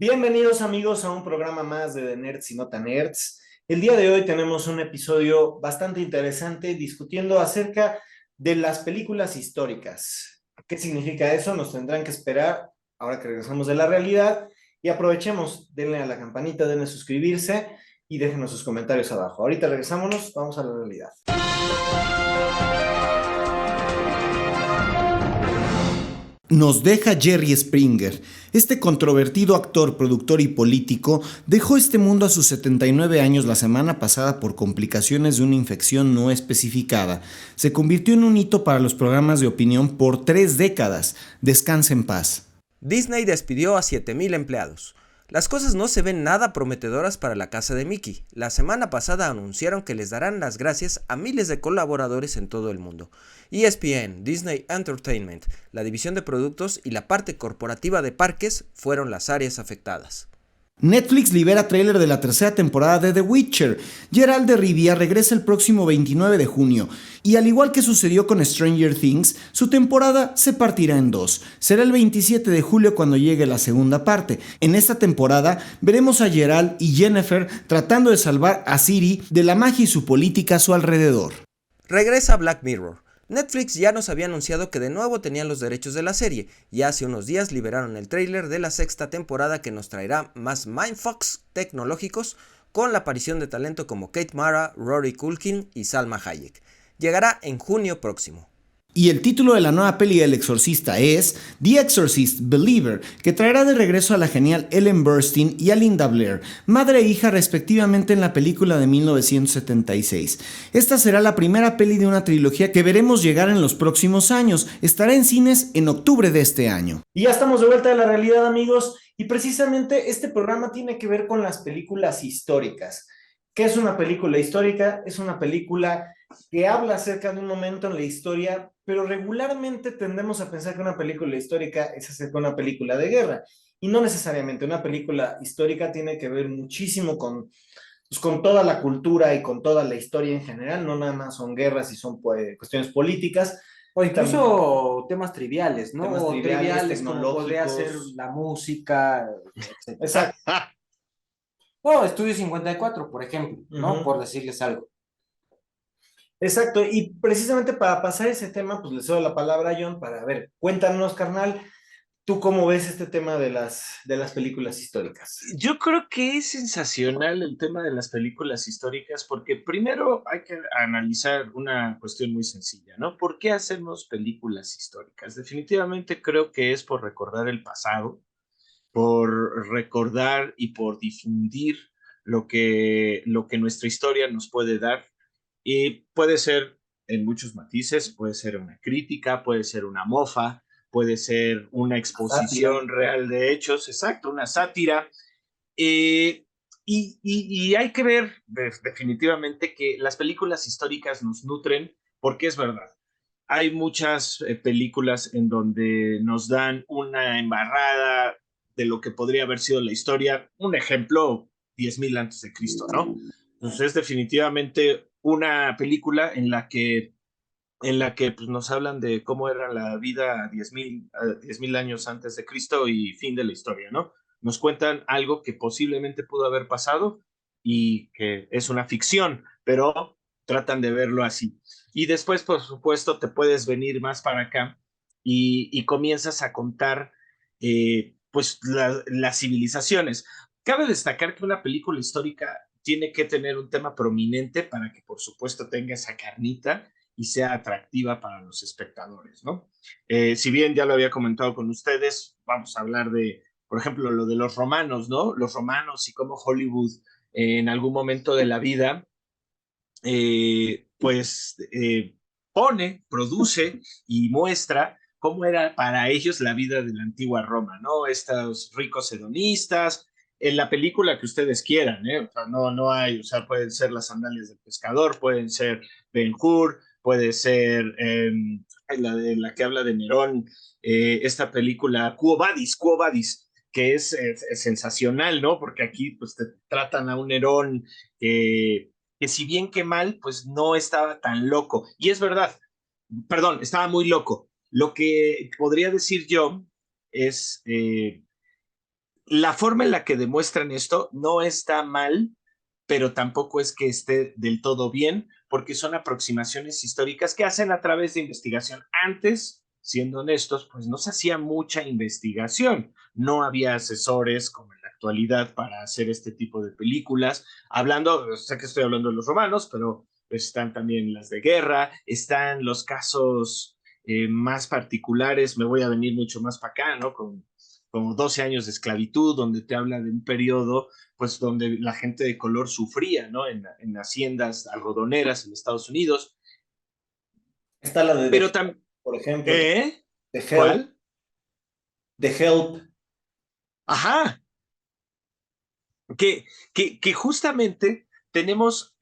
Bienvenidos amigos a un programa más de Nerds y Nota Nerds. El día de hoy tenemos un episodio bastante interesante discutiendo acerca de las películas históricas. ¿Qué significa eso? Nos tendrán que esperar ahora que regresamos de la realidad y aprovechemos, denle a la campanita, denle a suscribirse y déjenos sus comentarios abajo. Ahorita regresámonos, vamos a la realidad. Nos deja Jerry Springer. Este controvertido actor, productor y político dejó este mundo a sus 79 años la semana pasada por complicaciones de una infección no especificada. Se convirtió en un hito para los programas de opinión por 3 décadas. Descanse en paz. Disney despidió a 7,000 empleados. Las cosas no se ven nada prometedoras para la casa de Mickey. La semana pasada anunciaron que les darán las gracias a miles de colaboradores en todo el mundo. ESPN, Disney Entertainment, la división de productos y la parte corporativa de parques fueron las áreas afectadas. Netflix libera tráiler de la tercera temporada de The Witcher. Geralt de Rivia regresa el próximo 29 de junio, y al igual que sucedió con Stranger Things, su temporada se partirá en dos. Será el 27 de julio cuando llegue la segunda parte. En esta temporada veremos a Geralt y Yennefer tratando de salvar a Ciri de la magia y su política a su alrededor. Regresa Black Mirror. Netflix ya nos había anunciado que de nuevo tenían los derechos de la serie, y hace unos días liberaron el tráiler de la sexta temporada que nos traerá más mindfucks tecnológicos con la aparición de talento como Kate Mara, Rory Culkin y Salma Hayek. Llegará en junio próximo. Y el título de la nueva peli del Exorcista es The Exorcist Believer, que traerá de regreso a la genial Ellen Burstyn y a Linda Blair, madre e hija respectivamente en la película de 1976. Esta será la primera peli de una trilogía que veremos llegar en los próximos años. Estará en cines en octubre de este año. Y ya estamos de vuelta a la realidad, amigos, y precisamente este programa tiene que ver con las películas históricas. ¿Qué es una película histórica? Es una película que habla acerca de un momento en la historia, pero regularmente tendemos a pensar que una película histórica es acerca de una película de guerra, y no necesariamente. Una película histórica tiene que ver muchísimo con toda la cultura y con toda la historia en general, no nada más son guerras y son cuestiones políticas. O incluso temas triviales, ¿no? Temas O triviales, como podría ser tecnológicos. la música, etc. Exacto. O Estudio 54, por ejemplo, ¿no? Ujú. Por decirles algo. Exacto, y precisamente para pasar ese tema, pues le cedo la palabra a John para, ver, cuéntanos, carnal, ¿tú cómo ves este tema de las películas históricas? Yo creo que es sensacional el tema de las películas históricas porque primero hay que analizar una cuestión muy sencilla, ¿no? ¿Por qué hacemos películas históricas? Definitivamente creo que es por recordar el pasado, por recordar y por difundir lo que nuestra historia nos puede dar. Y puede ser en muchos matices, puede ser una crítica, puede ser una mofa, puede ser una Sátira. exposición real de hechos, exacto, una sátira. Eh, y hay que ver definitivamente que las películas históricas nos nutren porque es verdad. Hay muchas películas en donde nos dan una embarrada de lo que podría haber sido la historia. Un ejemplo, 10,000 antes de Cristo, ¿no? Entonces es definitivamente una película en la que pues, nos hablan de cómo era la vida a 10,000 años antes de Cristo y fin de la historia, ¿no? Nos cuentan algo que posiblemente pudo haber pasado y que es una ficción, pero tratan de verlo así. Y después, por supuesto, te puedes venir más para acá y comienzas a contar pues las civilizaciones. Cabe destacar que una película histórica tiene que tener un tema prominente para que, por supuesto, tenga esa carnita y sea atractiva para los espectadores, ¿no? Si bien ya lo había comentado con ustedes, vamos a hablar de, por ejemplo, lo de los romanos, ¿no? Los romanos y cómo Hollywood en algún momento de la vida, pues produce y muestra cómo era para ellos la vida de la antigua Roma, ¿no? Estos ricos hedonistas, en la película que ustedes quieran, ¿eh? O sea, no hay, o sea, pueden ser las sandalias del pescador, pueden ser Ben-Hur, puede ser la que habla de Nerón, esta película Quo Vadis, Quo Vadis, que es sensacional, ¿no? Porque aquí pues te tratan a un Nerón que si bien que mal, pues no estaba tan loco. Y es verdad, perdón, estaba muy loco. Lo que podría decir yo es la forma en la que demuestran esto no está mal, pero tampoco es que esté del todo bien, porque son aproximaciones históricas que hacen a través de investigación. Antes, siendo honestos, pues no se hacía mucha investigación. No había asesores como en la actualidad para hacer este tipo de películas. Hablando, sé que estoy hablando de los romanos, pero están también las de guerra, están los casos más particulares, me voy a venir mucho más para acá, ¿no? Con como 12 años de esclavitud, donde te habla de un periodo, pues, donde la gente de color sufría, ¿no? En haciendas algodoneras en Estados Unidos. Está la de Pero The, también, por ejemplo, ¿eh? The Help, ¿Cuál? The Help. Ajá, que justamente tenemos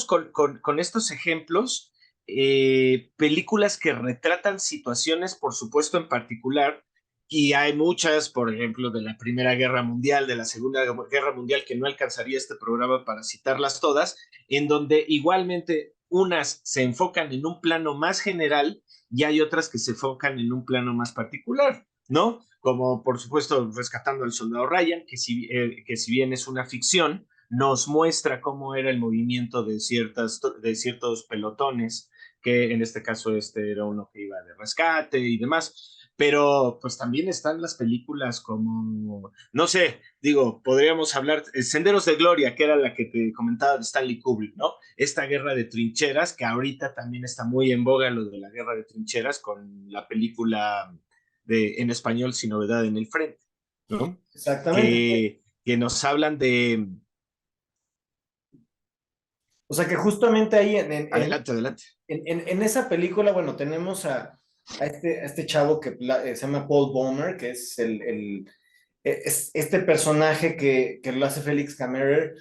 con estos ejemplos películas que retratan situaciones, por supuesto, en particular, y hay muchas, por ejemplo, de la Primera Guerra Mundial, de la Segunda Guerra Mundial, que no alcanzaría este programa para citarlas todas, en donde igualmente unas se enfocan en un plano más general y hay otras que se enfocan en un plano más particular, ¿no? Como por supuesto Rescatando al Soldado Ryan, que si bien es una ficción, nos muestra cómo era el movimiento de ciertos pelotones, que en este caso este era uno que iba de rescate y demás. Pero pues también están las películas como, no sé, digo, podríamos hablar, Senderos de Gloria, que era la que te comentaba de Stanley Kubrick, ¿no? Esta guerra de trincheras, que ahorita también está muy en boga lo de la guerra de trincheras con la película en español Sin Novedad en el Frente, ¿no? Exactamente. Que nos hablan de... O sea que justamente ahí Adelante, adelante. en esa película, bueno, tenemos a este chavo que se llama Paul Baumer, que es es este personaje que lo hace Félix Camerer,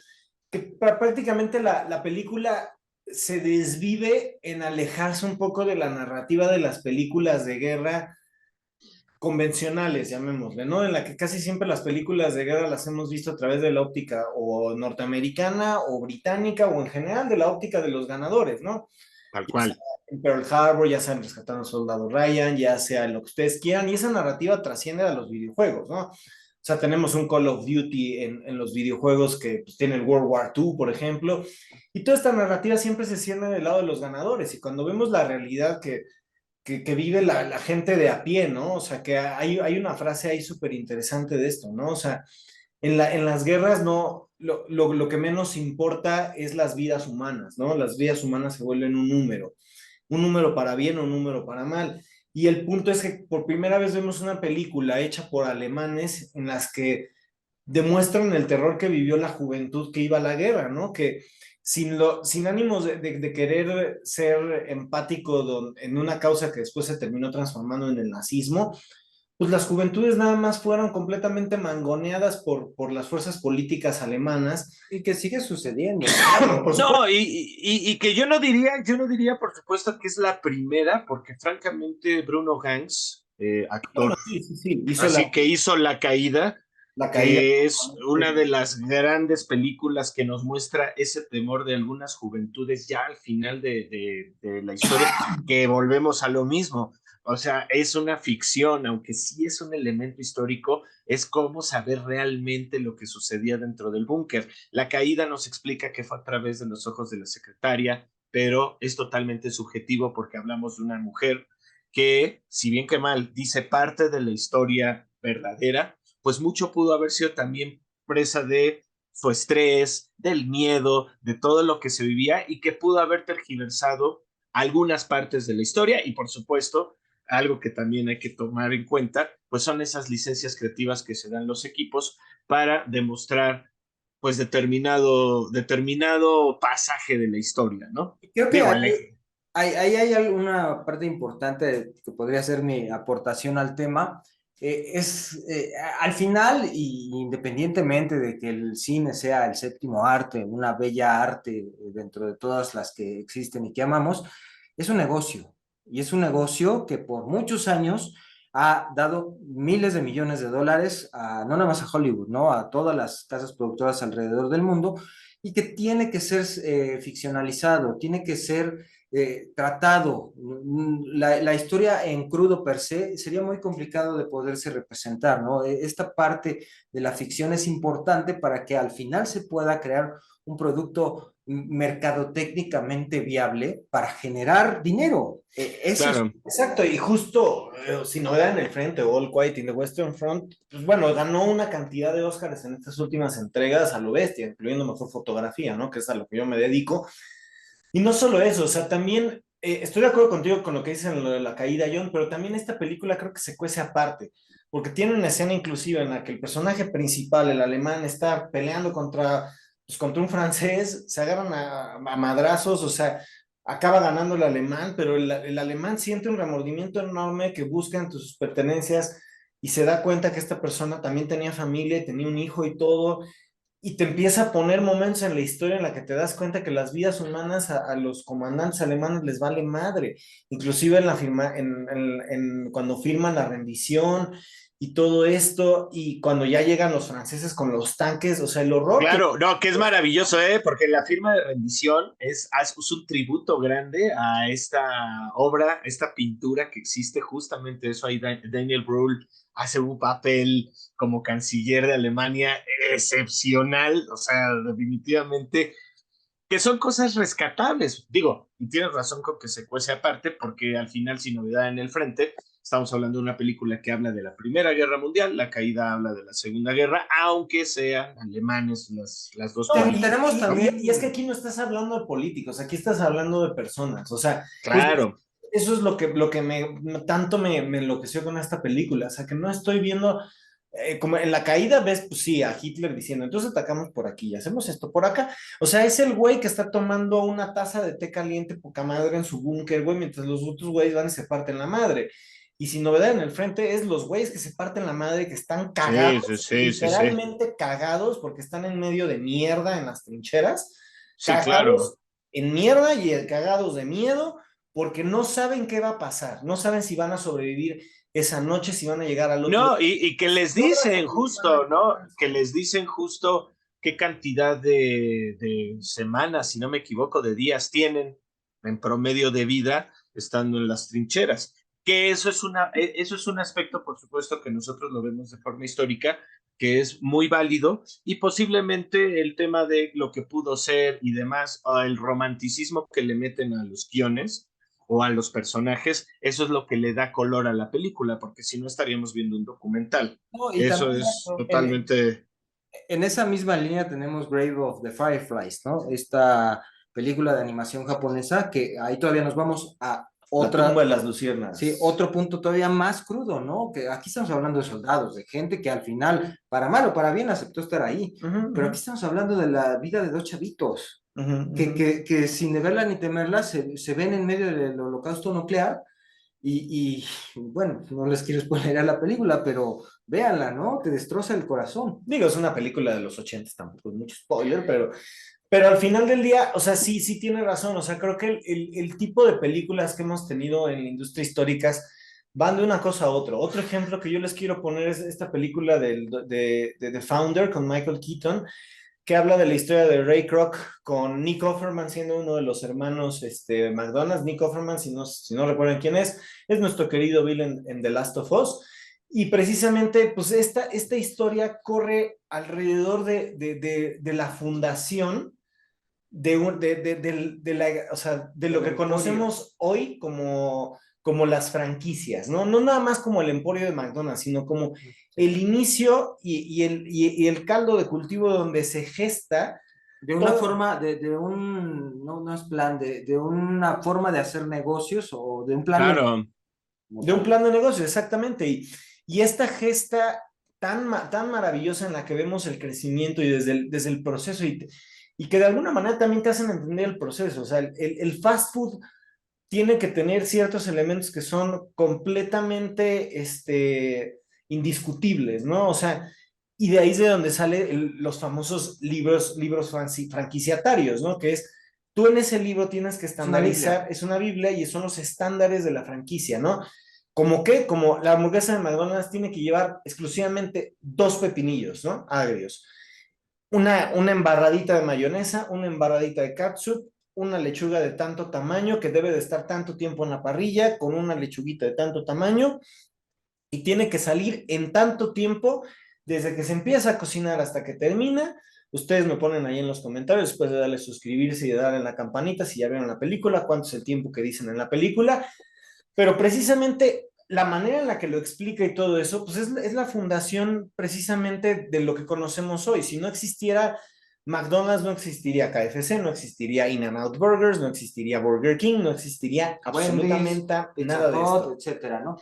que prácticamente la película se desvive en alejarse un poco de la narrativa de las películas de guerra convencionales, llamémosle, ¿no? En la que casi siempre las películas de guerra las hemos visto a través de la óptica o norteamericana o británica o en general de la óptica de los ganadores, ¿no? Tal Ya sea cual. en Pearl Harbor, ya sea en Rescatando al Soldado Ryan, ya sea en lo que ustedes quieran, y esa narrativa trasciende a los videojuegos, ¿no? O sea, tenemos un Call of Duty en los videojuegos que pues, tiene el World War II, por ejemplo, y toda esta narrativa siempre se cierne del lado de los ganadores, y cuando vemos la realidad que vive la gente de a pie, ¿no? O sea, que hay una frase ahí súper interesante de esto, ¿no? O sea, en las guerras no, lo que menos importa es las vidas humanas, ¿no? Las vidas humanas se vuelven un número para bien o un número para mal. Y el punto es que por primera vez vemos una película hecha por alemanes en las que demuestran el terror que vivió la juventud que iba a la guerra, ¿no? Que sin ánimos de querer ser empático en una causa que después se terminó transformando en el nazismo, pues las juventudes nada más fueron completamente mangoneadas por las fuerzas políticas alemanas. Y que sigue sucediendo. Por supuesto, No, y que yo no diría, por supuesto, que es la primera, porque francamente Bruno Hanks, bueno, actor, sí, sí, sí, hizo así que hizo La Caída, la caída. que es una de las grandes películas que nos muestra ese temor de algunas juventudes ya al final de la historia, que volvemos a lo mismo. O sea, es una ficción, aunque sí es un elemento histórico, es cómo saber realmente lo que sucedía dentro del búnker. La caída nos explica que fue a través de los ojos de la secretaria, pero es totalmente subjetivo porque hablamos de una mujer que, si bien que mal, dice parte de la historia verdadera, pues mucho pudo haber sido también presa de su estrés, del miedo, de todo lo que se vivía y que pudo haber tergiversado algunas partes de la historia y por supuesto algo que también hay que tomar en cuenta, pues son esas licencias creativas que se dan los equipos para demostrar pues determinado pasaje de la historia, ¿no? Creo que Digo, hay una parte importante que podría ser mi aportación al tema. Al final, y independientemente de que el cine sea el séptimo arte, una bella arte dentro de todas las que existen y que amamos, es un negocio. Y es un negocio que por muchos años ha dado miles de millones de dólares no nada más a Hollywood, ¿no? A todas las casas productoras alrededor del mundo y que tiene que ser ficcionalizado, tiene que ser tratado. La historia en crudo per se sería muy complicado de poderse representar, ¿no? Esta parte de la ficción es importante para que al final se pueda crear un producto mercadotécnicamente viable para generar dinero. Eso es. Claro. Exacto, y justo, si no era en el frente, All Quiet in the Western Front, pues bueno, ganó una cantidad de Óscares en estas últimas entregas a lo bestia, incluyendo mejor fotografía, ¿no? Que es a lo que yo me dedico. Y no solo eso, o sea, también estoy de acuerdo contigo con lo que dices en lo de la caída, John, pero también esta película creo que se cuece aparte, porque tiene una escena inclusive en la que el personaje principal, el alemán, está peleando contra, pues, contra un francés, se agarran a madrazos, o sea, acaba ganando el alemán, pero el alemán siente un remordimiento enorme que busca entre sus pertenencias y se da cuenta que esta persona también tenía familia, tenía un hijo y todo, y te empieza a poner momentos en la historia en la que te das cuenta que las vidas humanas a los comandantes alemanes les vale madre, inclusive en la firma, cuando firman la rendición y todo esto, y cuando ya llegan los franceses con los tanques, o sea, el horror que... Claro, no, que es maravilloso, ¿eh? Porque la firma de rendición es un tributo grande a esta obra, esta pintura que existe, justamente eso. Ahí Daniel Brühl hace un papel como canciller de Alemania excepcional, o sea, definitivamente, que son cosas rescatables. Digo, y tienes razón con que se cuece aparte, porque al final, sin novedad en el frente, estamos hablando de una película que habla de la Primera Guerra Mundial, la caída habla de la Segunda Guerra, aunque sean alemanes las dos No, películas, Tenemos ¿no? también. y es que aquí no estás hablando de políticos, aquí estás hablando de personas, o sea, justo Claro, eso es lo que tanto me enloqueció con esta película, o sea, que no estoy viendo, como en la caída ves, pues sí, a Hitler diciendo, entonces atacamos por aquí, hacemos esto por acá, o sea, es el güey que está tomando una taza de té caliente poca madre en su búnker, güey, mientras los otros güeyes van y se parten la madre. Y sin novedad en el frente es los güeyes que se parten la madre, que están sí, sí, cagados, sí, sí, sí, literalmente cagados, porque están en medio de mierda en las trincheras, sí, claro. cagados en mierda y cagados de miedo, porque no saben qué va a pasar, no saben si van a sobrevivir esa noche, si van a llegar al otro día. No, y que les No van a dicen sobrevivir, van a justo, ¿no? matarse. Que les dicen justo qué cantidad de semanas, si no me equivoco, de días tienen en promedio de vida estando en las trincheras. Que eso es un aspecto, por supuesto, que nosotros lo vemos de forma histórica, que es muy válido, y posiblemente el tema de lo que pudo ser y demás, o el romanticismo que le meten a los guiones o a los personajes, eso es lo que le da color a la película, porque si no estaríamos viendo un documental. No, y Eso también es totalmente... en esa misma línea tenemos Grave of the Fireflies, ¿no? Esta película de animación japonesa que ahí todavía nos vamos a La tumba otra, de las sí, luciérnagas. otro punto todavía más crudo, ¿no? Que aquí estamos hablando de soldados, de gente que al final, para mal o para bien, aceptó estar ahí. Uh -huh, Pero aquí estamos hablando de la vida de dos chavitos uh -huh, que sin deberla ni temerla se ven en medio del holocausto nuclear bueno, no les quiero spoilerar la película, pero véanla, ¿no? Te destroza el corazón. Digo, es una película de los 80, tampoco es mucho spoiler, pero al final del día, o sea, sí, sí tiene razón, o sea, creo que el tipo de películas que hemos tenido en la industria históricas van de una cosa a otra. Otro ejemplo que yo les quiero poner es esta película de The Founder con Michael Keaton, que habla de la historia de Ray Kroc con Nick Offerman siendo uno de los hermanos McDonald's. Nick Offerman, si no recuerdan quién es nuestro querido Bill en The Last of Us. Y precisamente, pues esta historia corre alrededor de la fundación o sea, de lo que conocemos hoy como las franquicias, ¿no? No nada más como el emporio de McDonald's, sino como el inicio y el caldo de cultivo donde se gesta de una forma, no es plan, de una forma de hacer negocios o de un plan Claro, de un plan de negocio, exactamente. Y esta gesta tan maravillosa en la que vemos el crecimiento y desde el proceso y que de alguna manera también te hacen entender el proceso. O sea, el fast food tiene que tener ciertos elementos que son completamente indiscutibles, ¿no? O sea, y de ahí es de donde salen los famosos libros franquiciatarios, ¿no? Que es, tú en ese libro tienes que estandarizar, es una Biblia y son los estándares de la franquicia, ¿no? Como que, como la hamburguesa de McDonald's tiene que llevar exclusivamente 2 pepinillos, ¿no? Agrios. Una embarradita de mayonesa, una embarradita de catsup, una lechuga de tanto tamaño que debe de estar tanto tiempo en la parrilla, con una lechuguita de tanto tamaño, y tiene que salir en tanto tiempo, desde que se empieza a cocinar hasta que termina. Ustedes me ponen ahí en los comentarios, después de darle suscribirse y de darle en la campanita, si ya vieron la película, cuánto es el tiempo que dicen en la película. Pero precisamente la manera en la que lo explica y todo eso, pues es la fundación precisamente de lo que conocemos hoy. Si no existiera McDonald's, no existiría KFC, no existiría In-N-Out Burgers, no existiría Burger King, no existiría absolutamente Wendy's, nada de esto. etcétera, ¿no?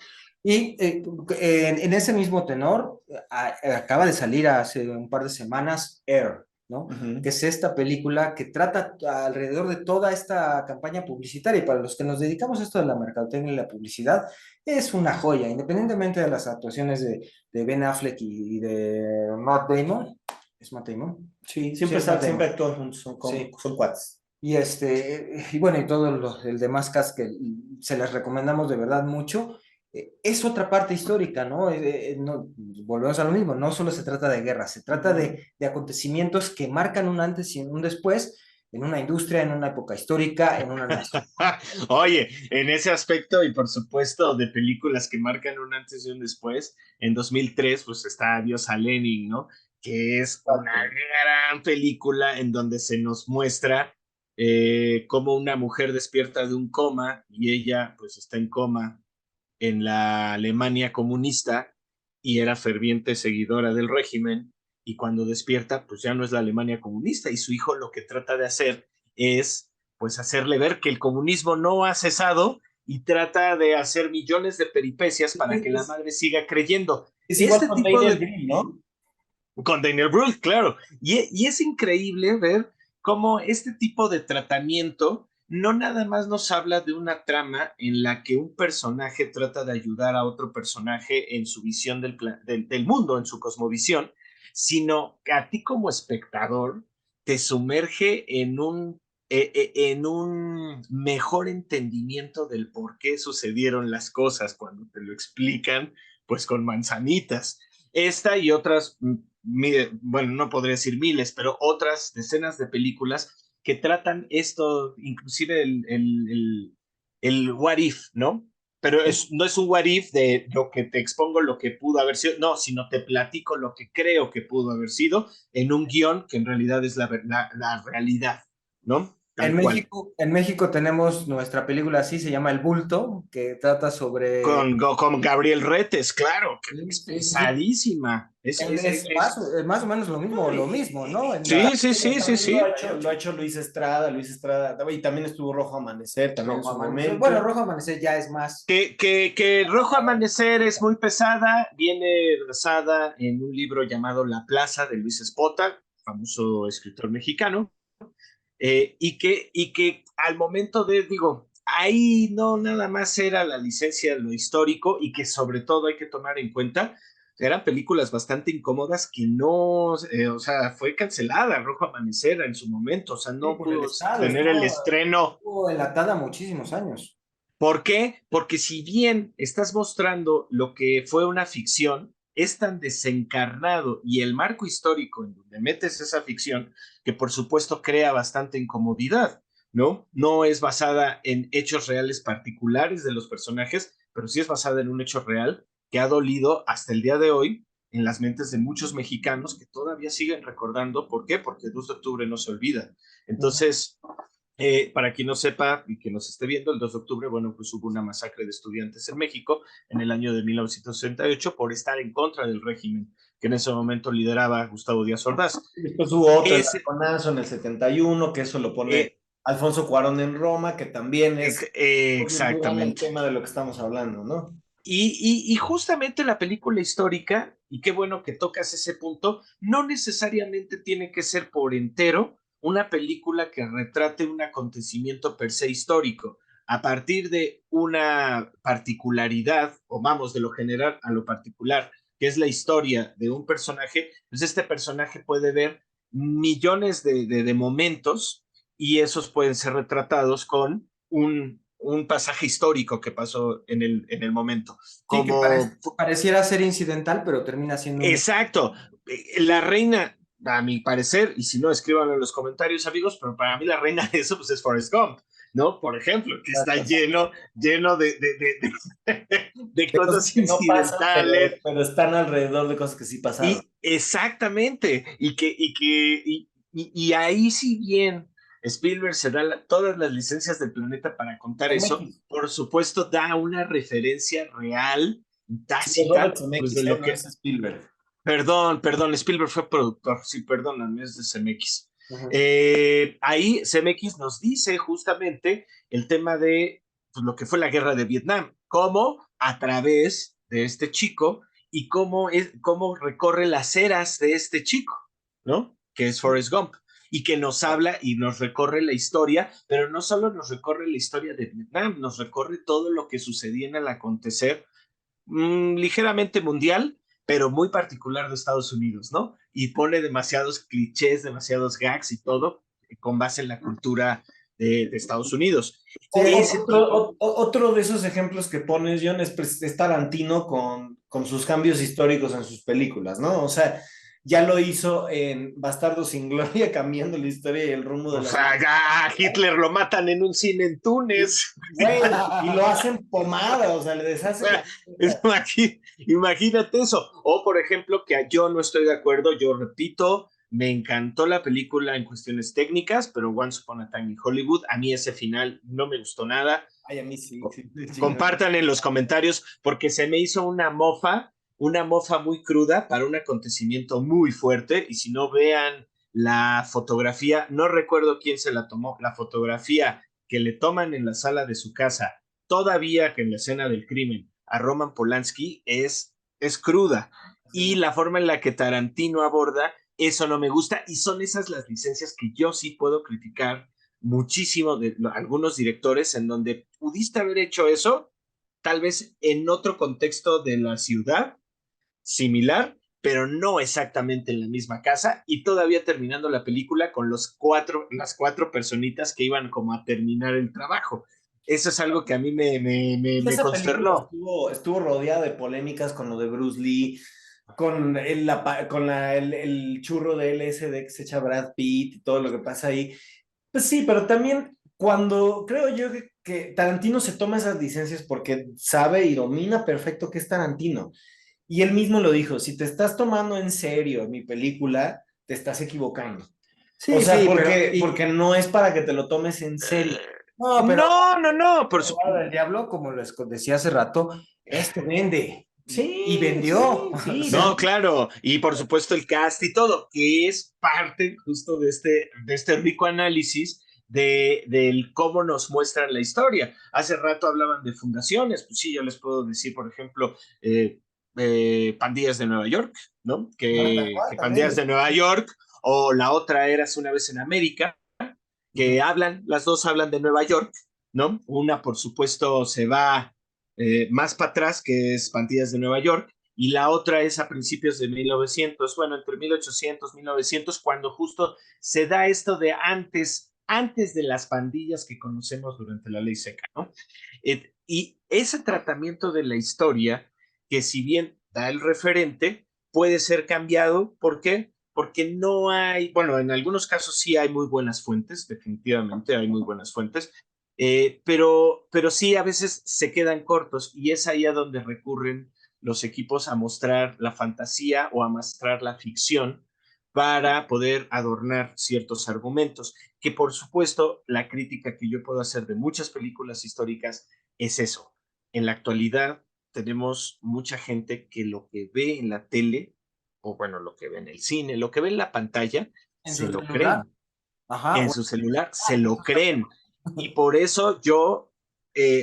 Y en ese mismo tenor, acaba de salir hace un par de semanas Air, ¿no? Que es esta película que trata alrededor de toda esta campaña publicitaria. Y para los que nos dedicamos a esto de la mercadotecnia y la publicidad, es una joya, independientemente de las actuaciones de Ben Affleck y de Matt Damon. ¿Es Matt Damon? Sí, Sí, es Matt siempre Damon. actúan juntos, Sí. son cuates. Y bueno, y todo el demás cast que se les recomendamos de verdad mucho. Es otra parte histórica, ¿no? Volvemos a lo mismo, no solo se trata de guerra, se trata de acontecimientos que marcan un antes y un después en una industria, en una época histórica, en una nación. Oye, en ese aspecto y por supuesto de películas que marcan un antes y un después, en 2003 pues está Adiós a Lenin, ¿no? Que es una gran película en donde se nos muestra cómo una mujer despierta de un coma y ella pues está en coma en la Alemania comunista y era ferviente seguidora del régimen y cuando despierta pues ya no es la Alemania comunista y su hijo lo que trata de hacer es pues hacerle ver que el comunismo no ha cesado y trata de hacer millones de peripecias para que la madre siga creyendo. Es igual Este con tipo Daniel de... Green, ¿no? Con Daniel Brühl, claro. Y es increíble ver cómo este tipo de tratamiento no nada más nos habla de una trama en la que un personaje trata de ayudar a otro personaje en su visión del mundo, en su cosmovisión, sino que a ti como espectador te sumerge en un mejor entendimiento del por qué sucedieron las cosas cuando te lo explican, pues con manzanitas. Esta y otras, bueno, no podría decir miles, pero otras decenas de películas que tratan esto, inclusive el what if, ¿no? Pero no es un what if de lo que te expongo, lo que pudo haber sido, no, sino te platico lo que creo que pudo haber sido en un guión que en realidad es la realidad, ¿no? Tal cual. En México tenemos nuestra película así, se llama El Bulto, que trata sobre... Con Gabriel Retes, claro, que es Sí, sí, sí. pesadísima. Más o menos lo mismo, ¿no? Sí. Lo ha hecho Luis Estrada, y también estuvo Rojo Amanecer, también Rojo en su Amanecer. momento. Bueno, Rojo Amanecer ya es más... Que Rojo Amanecer es muy pesada, viene basada en un libro llamado La Plaza de Luis Espota, famoso escritor mexicano, y que al momento digo, ahí no nada más era la licencia de lo histórico y que sobre todo hay que tomar en cuenta, eran películas bastante incómodas que no, o sea, fue cancelada Rojo Amanecer en su momento, o sea, no por el pudo Estado, tener el estreno. Estuvo enlatada muchísimos años. ¿Por qué? Porque si bien estás mostrando lo que fue una ficción, es tan desencarnado y el marco histórico en donde metes esa ficción que por supuesto crea bastante incomodidad, ¿no? No es basada en hechos reales particulares de los personajes, pero sí es basada en un hecho real que ha dolido hasta el día de hoy en las mentes de muchos mexicanos que todavía siguen recordando. ¿Por qué? Porque el 2 de octubre no se olvida. Entonces, para quien no sepa y que nos esté viendo, el 2 de octubre, bueno, pues hubo una masacre de estudiantes en México en el año de 1968 por estar en contra del régimen que en ese momento lideraba Gustavo Díaz Ordaz. Después hubo otro, el Halconazo en el 71, que eso lo pone Alfonso Cuarón en Roma, que también es exactamente el tema de lo que estamos hablando, ¿no? Y justamente la película histórica, y qué bueno que tocas ese punto, no necesariamente tiene que ser por entero una película que retrate un acontecimiento per se histórico. A partir de una particularidad, o vamos, de lo general a lo particular, que es la historia de un personaje, pues este personaje puede ver millones de momentos y esos pueden ser retratados con un pasaje histórico que pasó en el momento. Como... Sí, que pareciera ser incidental, pero termina siendo... Exacto. La reina, a mi parecer, y si no, escríbanlo en los comentarios, amigos, pero para mí la reina de eso pues, es Forrest Gump, ¿no? Por ejemplo, que está lleno de De cosas cosas que no pasan, incidentales. pero están alrededor de cosas que sí pasaron. Y exactamente, y ahí si bien Spielberg se da todas las licencias del planeta para contar eso, CMX. por supuesto da una referencia real, Sí, es Robert tácita, pues de Zemeckis, lo no que, es Spielberg. perdón, Spielberg fue productor, sí, perdóname, es de CMX. Ujú. Ahí CMX nos dice justamente el tema de pues, lo que fue la guerra de Vietnam, cómo a través de este chico y cómo recorre las eras de este chico, ¿no? Que es Forrest Gump, y que nos habla y nos recorre la historia, pero no solo nos recorre la historia de Vietnam, nos recorre todo lo que sucedía en el acontecer ligeramente mundial, pero muy particular de Estados Unidos, ¿no? Y pone demasiados clichés, demasiados gags y todo con base en la cultura de Estados Unidos. Y ese tipo, Otro de esos ejemplos que pones, John, es Tarantino con sus cambios históricos en sus películas, ¿no? O sea, ya lo hizo en Bastardo sin Gloria, cambiando la historia y el rumbo de o la sea, a Hitler lo matan en un cine en y, Túnez. güey, y lo hacen pomada, o sea, le deshacen la Imagínate eso. O, por ejemplo, que yo no estoy de acuerdo, yo repito, me encantó la película en cuestiones técnicas, pero Once Upon a Time in Hollywood, a mí ese final no me gustó nada. Ay, a mí sí, sí, de chinga. Compartan en los comentarios porque se me hizo una mofa muy cruda para un acontecimiento muy fuerte y si no vean la fotografía, no recuerdo quién se la tomó, la fotografía que le toman en la sala de su casa, todavía que en la escena del crimen a Roman Polanski es cruda y la forma en la que Tarantino aborda eso no me gusta y son esas las licencias que yo sí puedo criticar muchísimo de algunos directores en donde pudiste haber hecho eso, tal vez en otro contexto de la ciudad, similar, pero no exactamente en la misma casa, y todavía terminando la película con las cuatro personitas que iban como a terminar el trabajo. Eso es algo que a mí me Esa película consternó. estuvo rodeada de polémicas con lo de Bruce Lee, con el churro de LSD que se echa Brad Pitt y todo lo que pasa ahí. Pues sí, pero también cuando creo yo que Tarantino se toma esas licencias porque sabe y domina perfecto que es Tarantino. Y él mismo lo dijo, si te estás tomando en serio mi película, te estás equivocando. O Sí, sea, sí, porque no es para que te lo tomes en serio. no, pero No, por abogado supuesto. del diablo, como les decía hace rato, esto vende y Sí, vendió. sí, O sí. No, sea, claro, y por supuesto el cast y todo, que es parte justo de este rico análisis del cómo nos muestran la historia. Hace rato hablaban de fundaciones, pues sí, yo les puedo decir, por ejemplo, Pandillas de Nueva York, ¿no? Tal Que cual, también. Pandillas de Nueva York, o la otra era Una vez en América, que las dos hablan de Nueva York, ¿no? Una, por supuesto, se va más para atrás, que es Pandillas de Nueva York, y la otra es a principios de 1900, bueno, entre 1800 y 1900, cuando justo se da esto de antes de las pandillas que conocemos durante la ley seca, ¿no? Y ese tratamiento de la historia, que si bien da el referente, puede ser cambiado, ¿por qué? Porque no hay, bueno, en algunos casos sí hay muy buenas fuentes, definitivamente hay muy buenas fuentes, pero sí a veces se quedan cortos y es ahí a donde recurren los equipos a mostrar la fantasía o a mostrar la ficción para poder adornar ciertos argumentos, que por supuesto la crítica que yo puedo hacer de muchas películas históricas es eso. En la actualidad tenemos mucha gente que lo que ve en la tele, o bueno, lo que ve en el cine, lo que ve en la pantalla, en se su lo celular. creen. Ajá. En su celular se lo creen. Y por eso yo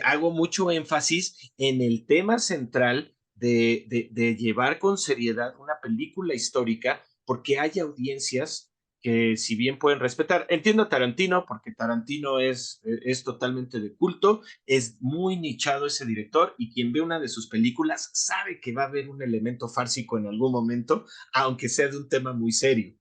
hago mucho énfasis en el tema central de llevar con seriedad una película histórica, porque hay audiencias que si bien pueden respetar, entiendo a Tarantino, porque Tarantino es totalmente de culto, es muy nichado ese director, y quien ve una de sus películas sabe que va a haber un elemento fársico en algún momento, aunque sea de un tema muy serio.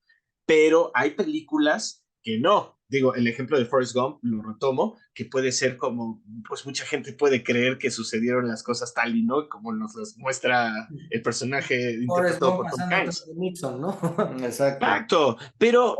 Pero hay películas que no. digo, el ejemplo de Forrest Gump lo retomo, que puede ser como, pues mucha gente puede creer que sucedieron las cosas tal y no, como nos las muestra el personaje Forrest interpretado Gump por Tom pasando atrás Hanks. de Nixon, ¿no? Exacto. Exacto, O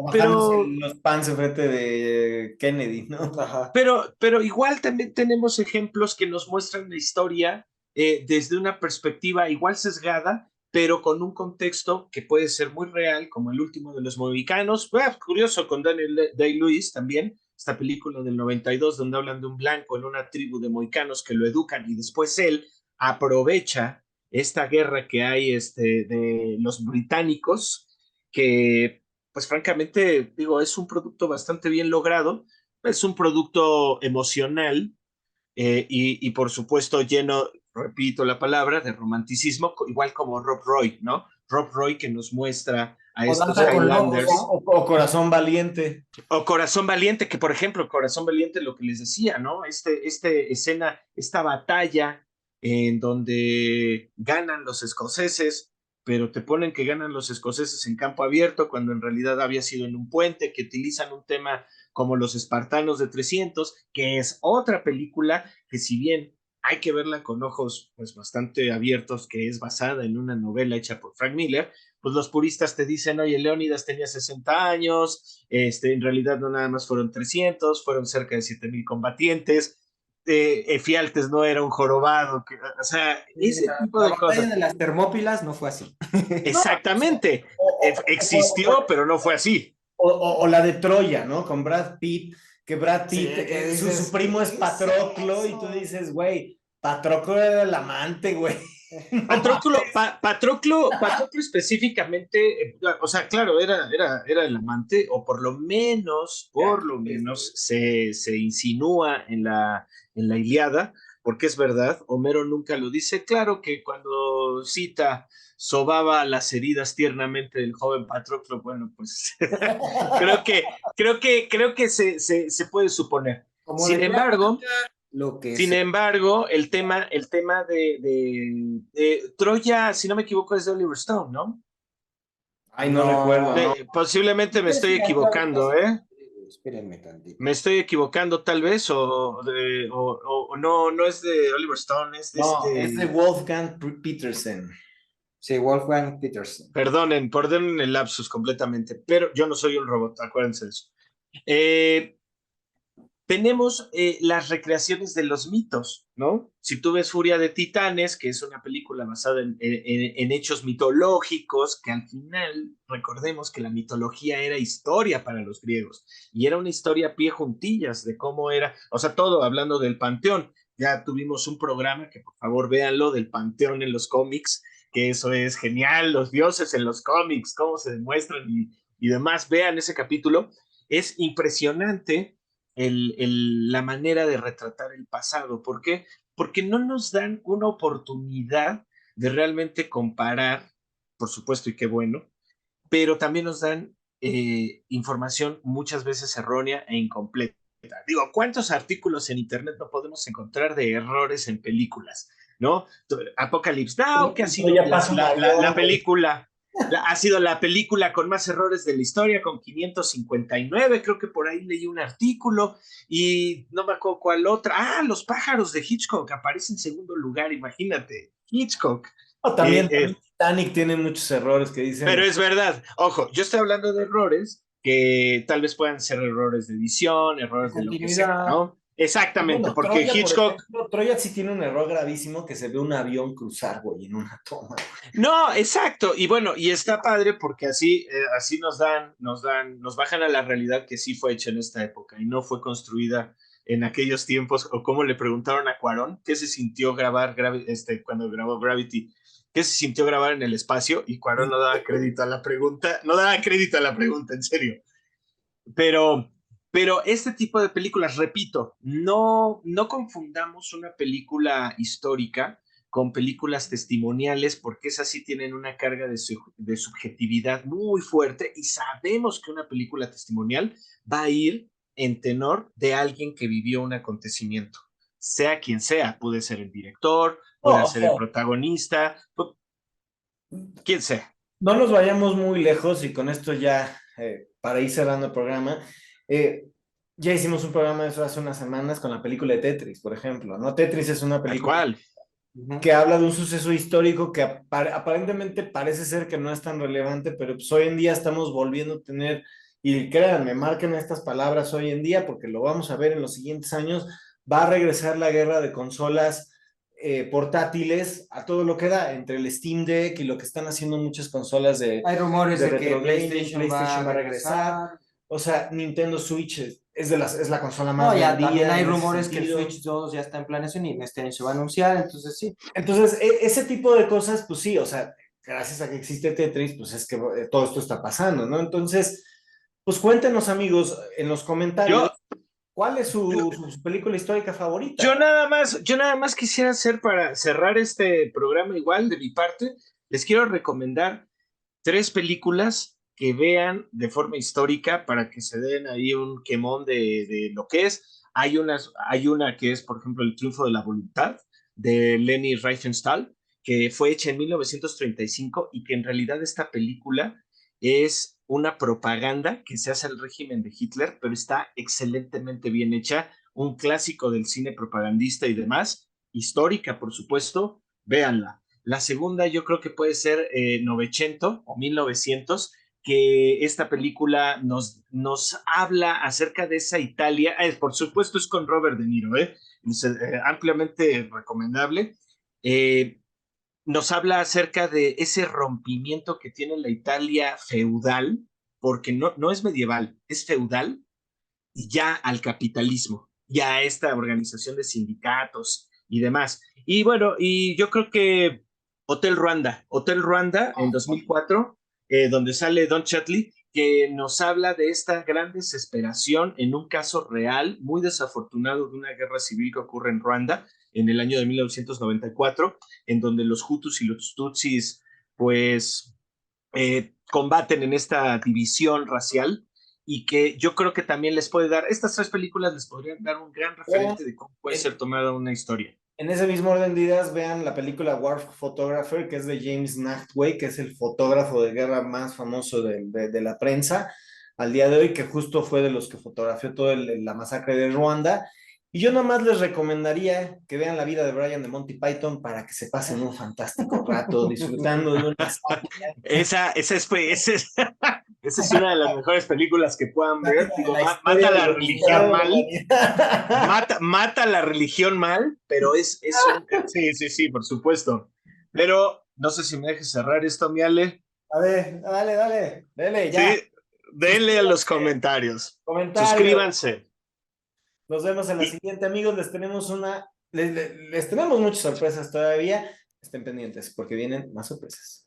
bajándose pero los pants enfrente de Kennedy, ¿no? Ajá. pero igual también tenemos ejemplos que nos muestran la historia desde una perspectiva igual sesgada, pero con un contexto que puede ser muy real, como El último de los mohicanos. Curioso, con Daniel Day-Lewis también, esta película del 92, donde hablan de un blanco en una tribu de mohicanos que lo educan y después él aprovecha esta guerra que hay de los británicos, que pues francamente, digo, es un producto bastante bien logrado, es un producto emocional y por supuesto lleno, repito la palabra, de romanticismo, igual como Rob Roy, ¿no? Rob Roy que nos muestra a O estos Danza con Lobos, Highlanders. ¿no? O Corazón Valiente. O Corazón Valiente, que por ejemplo, Corazón Valiente, lo que les decía, ¿no? Escena, esta batalla en donde ganan los escoceses, pero te ponen que ganan los escoceses en campo abierto, cuando en realidad había sido en un puente, que utilizan un tema como Los Espartanos de 300, que es otra película que si bien hay que verla con ojos pues bastante abiertos, que es basada en una novela hecha por Frank Miller, pues los puristas te dicen, oye, Leónidas tenía 60 años, en realidad no nada más fueron 300, fueron cerca de 7,000 combatientes, Efialtes no era un jorobado, o sea, ese tipo La de batalla cosas. de las Termópilas no fue así. No, Exactamente, o, existió, pero no fue así. o la de Troya, ¿no? Con Brad Pitt, que Brad Sí, Pitt, que su, dices, su primo es ¿qué es Patroclo, y eso? tú dices, güey, Patroclo era el amante, güey. No Patroclo específicamente, o sea, claro, era el amante, o por lo menos se insinúa en la Ilíada, porque es verdad, Homero nunca lo dice. Claro que cuando cita sobaba las heridas tiernamente del joven Patroclo, bueno, pues creo que se puede suponer. Como Sin decía embargo, lo que sin se... embargo, el tema de Troya, si no me equivoco, es de Oliver Stone, ¿no? Ay, no recuerdo, No. ¿no? Posiblemente me estoy equivocando, ¿eh? Espérenme tantito. Me estoy equivocando tal vez, o no, no es de Oliver Stone, es de No, es de Wolfgang Petersen. Sí, Wolfgang Petersen. perdonen el lapsus completamente, pero yo no soy un robot, acuérdense de eso. Eh, Tenemos las recreaciones de los mitos, ¿no? Si tú ves Furia de Titanes, que es una película basada en hechos mitológicos, que al final recordemos que la mitología era historia para los griegos y era una historia a pie juntillas de cómo era, o sea, todo hablando del panteón. Ya tuvimos un programa que por favor véanlo del panteón en los cómics, que eso es genial, los dioses en los cómics, cómo se demuestran y demás. Vean ese capítulo, es impresionante la manera de retratar el pasado. ¿Por qué? Porque no nos dan una oportunidad de realmente comparar, por supuesto, y qué bueno, pero también nos dan información muchas veces errónea e incompleta. Digo, ¿cuántos artículos en Internet no podemos encontrar de errores en películas? ¿No? Apocalypse Now, que ha sido Ya pasa un la avión, güey. película ha sido la película con más errores de la historia, con 559, creo que por ahí leí un artículo, y no me acuerdo cuál otra. Los pájaros de Hitchcock aparecen en segundo lugar, imagínate, Hitchcock. O Eh, también eh, Titanic tiene muchos errores que pero dicen. es verdad, ojo, yo estoy hablando de errores que tal vez puedan ser errores de edición, De errores de lo que sea, continuidad. ¿no? Exactamente, Bueno, porque Troya, por Hitchcock. ejemplo, Troya sí tiene un error gravísimo que se ve un avión cruzar, güey, en una toma. No, exacto. Y bueno, y está padre porque así nos bajan a la realidad que sí fue hecha en esta época y no fue construida en aquellos tiempos, o como le preguntaron a Cuarón, ¿qué se sintió grabar cuando grabó Gravity? ¿Qué se sintió grabar en el espacio? Y Cuarón no daba crédito a la pregunta, no daba crédito a la pregunta, en serio. Pero, pero este tipo de películas, repito, no confundamos una película histórica con películas testimoniales, porque esas sí tienen una carga de subjetividad muy fuerte y sabemos que una película testimonial va a ir en tenor de alguien que vivió un acontecimiento, sea quien sea, puede ser el director, No, puede o ser el sea, protagonista, quien sea. no nos vayamos muy lejos y con esto ya, para ir cerrando el programa, Ya hicimos un programa de eso hace unas semanas con la película de Tetris, por ejemplo, ¿no? Tetris es una Tal película cual. que habla de un suceso histórico que aparentemente parece ser que no es tan relevante, pero pues hoy en día estamos volviendo a tener, y créanme, marquen estas palabras hoy en día porque lo vamos a ver en los siguientes años, va a regresar la guerra de consolas portátiles a todo lo que da, entre el Steam Deck y lo que están haciendo muchas consolas Hay rumores de de que retro gaming, PlayStation va a PlayStation va a regresar. regresar. O sea, Nintendo Switch es la consola No, más ya también vendida hay en ese rumores que el sentido. Switch 2 ya está en planeación y este año se va a anunciar, entonces sí. Entonces, ese tipo de cosas, pues sí, o sea, gracias a que existe Tetris, pues es que todo esto está pasando, ¿no? Entonces, pues cuéntenos, amigos, en los comentarios, Yo, ¿cuál es su película histórica favorita? yo nada más quisiera hacer para cerrar este programa igual de mi parte, les quiero recomendar 3 películas que vean de forma histórica para que se den ahí un quemón de lo que es. Hay una que es, por ejemplo, El triunfo de la voluntad de Leni Riefenstahl, que fue hecha en 1935 y que en realidad esta película es una propaganda que se hace al régimen de Hitler, pero está excelentemente bien hecha, un clásico del cine propagandista y demás, histórica, por supuesto, véanla. La segunda yo creo que puede ser 900 o 1900, que esta película nos habla acerca de esa Italia. Por supuesto es con Robert De Niro, es ampliamente recomendable. Eh, Nos habla acerca de ese rompimiento que tiene la Italia feudal, porque no es medieval, es feudal, y ya al capitalismo, ya a esta organización de sindicatos y demás. Y bueno, y yo creo que Hotel Ruanda en 2004, donde sale Don Chatley, que nos habla de esta gran desesperación en un caso real, muy desafortunado, de una guerra civil que ocurre en Ruanda en el año de 1994, en donde los Hutus y los Tutsis, pues, combaten en esta división racial y que yo creo que también les puede dar, estas 3 películas les podrían dar un gran O referente de cómo puede en, ser tomada una historia. en ese mismo orden de ideas, vean la película War Photographer, que es de James Nachtwey, que es el fotógrafo de guerra más famoso de la prensa al día de hoy, que justo fue de los que fotografió toda la masacre de Ruanda. Y yo nomás les recomendaría que vean la vida de Brian de Monty Python para que se pasen un fantástico rato disfrutando de una sátira. Esa es una de las mejores películas que puedan ver. De Digo, la historia mata de la la historia religión de la mal, humanidad. mata la religión mal, pero sí, sí, sí, por supuesto. Pero no sé si me dejes cerrar esto, mi Ale. A ver, dale, ya. Sí, denle a los Suscríbanse, comentarios. comentarios. Suscríbanse. Nos vemos en la Y siguiente, amigos. Les tenemos muchas sorpresas todavía. Estén pendientes porque vienen más sorpresas.